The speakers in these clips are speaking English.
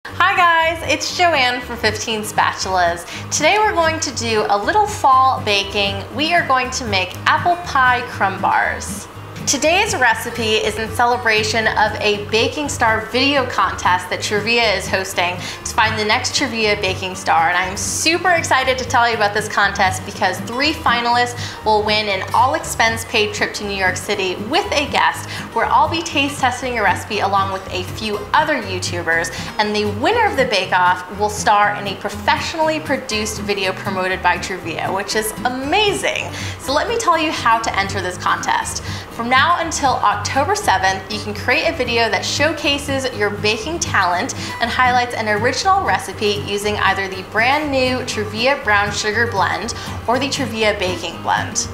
Hi guys, it's Joanne from 15 Spatulas. Today we're going to do a little fall baking. We are going to make apple pie crumb bars. Today's recipe is in celebration of a Baking Star video contest that Trivia is hosting to find the next Trivia Baking Star, and I am super excited to tell you about this contest because 3 finalists will win an all-expense paid trip to New York City with a guest where I'll be taste testing a recipe along with a few other YouTubers, and the winner of the bake-off will star in a professionally produced video promoted by Trivia, which is amazing. So let me tell you how to enter this contest. From now until October 7th, you can create a video that showcases your baking talent and highlights an original recipe using either the brand new Trivia brown sugar blend or the Trivia baking blend.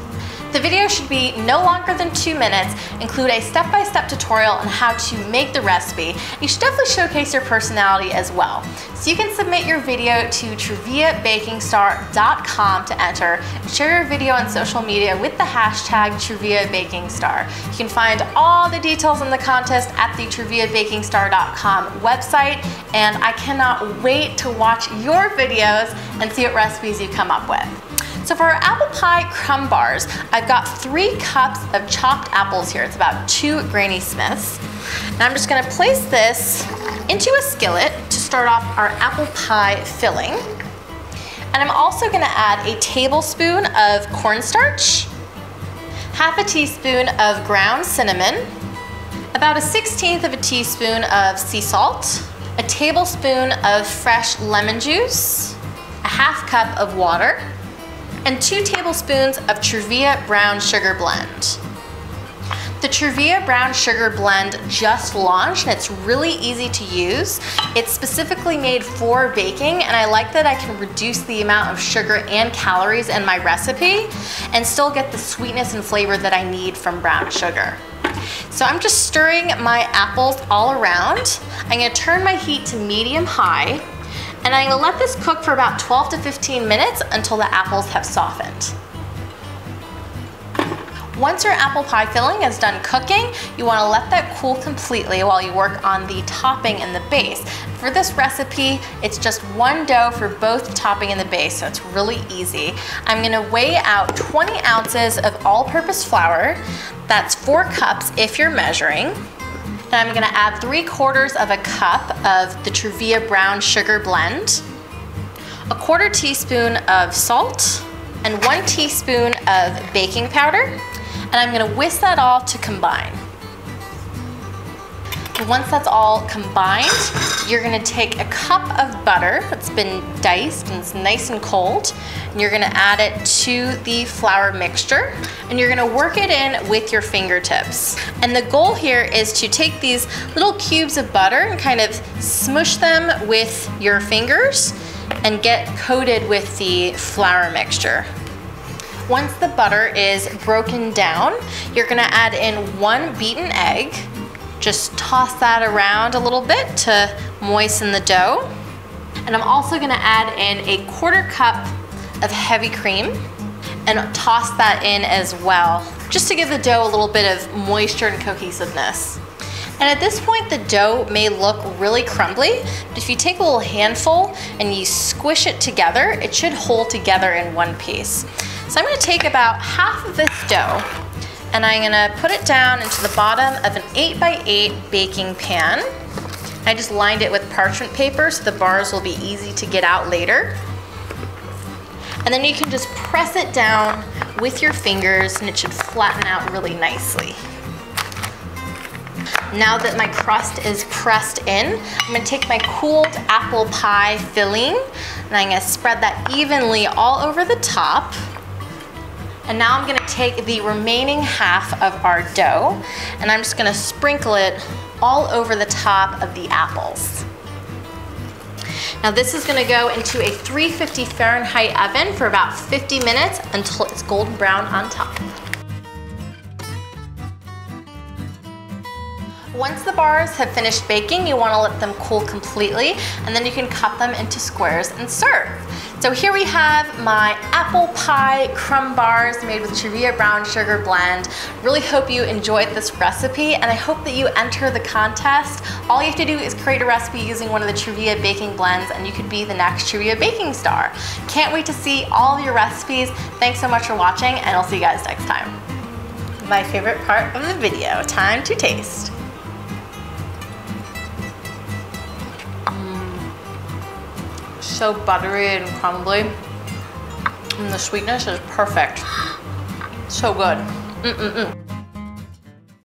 The video should be no longer than 2 minutes, include a step-by-step tutorial on how to make the recipe. You should definitely showcase your personality as well. So you can submit your video to triviabakingstar.com to enter and share your video on social media with the hashtag TriviaBakingStar. You can find all the details on the contest at the triviabakingstar.com website, and I cannot wait to watch your videos and see what recipes you come up with. So for our apple pie crumb bars, I've got 3 cups of chopped apples here. It's about 2 Granny Smiths. And I'm just gonna place this into a skillet to start off our apple pie filling. And I'm also gonna add a tablespoon of cornstarch, half a teaspoon of ground cinnamon, about a 1/16 of a teaspoon of sea salt, a tablespoon of fresh lemon juice, a half cup of water, and 2 tablespoons of Trivia brown sugar blend. The Trivia brown sugar blend just launched and it's really easy to use. It's specifically made for baking, and I like that I can reduce the amount of sugar and calories in my recipe and still get the sweetness and flavor that I need from brown sugar. So I'm just stirring my apples all around. I'm gonna turn my heat to medium-high, and I'm gonna let this cook for about 12 to 15 minutes until the apples have softened. Once your apple pie filling is done cooking, you wanna let that cool completely while you work on the topping and the base. For this recipe, it's just one dough for both topping and the base, so it's really easy. I'm gonna weigh out 20 ounces of all-purpose flour. That's 4 cups if you're measuring. And I'm gonna add 3/4 of a cup of the Trivia brown sugar blend, a 1/4 teaspoon of salt, and 1 teaspoon of baking powder. And I'm gonna whisk that all to combine. And once that's all combined, you're gonna take a cup of butter that's been diced and it's nice and cold, and you're gonna add it to the flour mixture, and you're gonna work it in with your fingertips. And the goal here is to take these little cubes of butter and kind of smush them with your fingers and get coated with the flour mixture. Once the butter is broken down, you're gonna add in 1 beaten egg. Just toss that around a little bit to moisten the dough. And I'm also gonna add in a 1/4 cup of heavy cream and toss that in as well, just to give the dough a little bit of moisture and cohesiveness. And at this point, the dough may look really crumbly, but if you take a little handful and you squish it together, it should hold together in one piece. So I'm gonna take about half of this dough and I'm gonna put it down into the bottom of an 8x8 baking pan. I just lined it with parchment paper so the bars will be easy to get out later. And then you can just press it down with your fingers and it should flatten out really nicely. Now that my crust is pressed in, I'm gonna take my cooled apple pie filling and I'm gonna spread that evenly all over the top. And now I'm gonna take the remaining half of our dough and I'm just gonna sprinkle it all over the top of the apples. Now this is gonna go into a 350 Fahrenheit oven for about 50 minutes until it's golden brown on top. Once the bars have finished baking, you want to let them cool completely, and then you can cut them into squares and serve. So here we have my apple pie crumb bars made with Truvia brown sugar blend. Really hope you enjoyed this recipe, and I hope that you enter the contest. All you have to do is create a recipe using one of the Truvia baking blends, and you could be the next Truvia baking star. Can't wait to see all of your recipes. Thanks so much for watching, and I'll see you guys next time. My favorite part of the video, time to taste. So buttery and crumbly, and the sweetness is perfect. So good.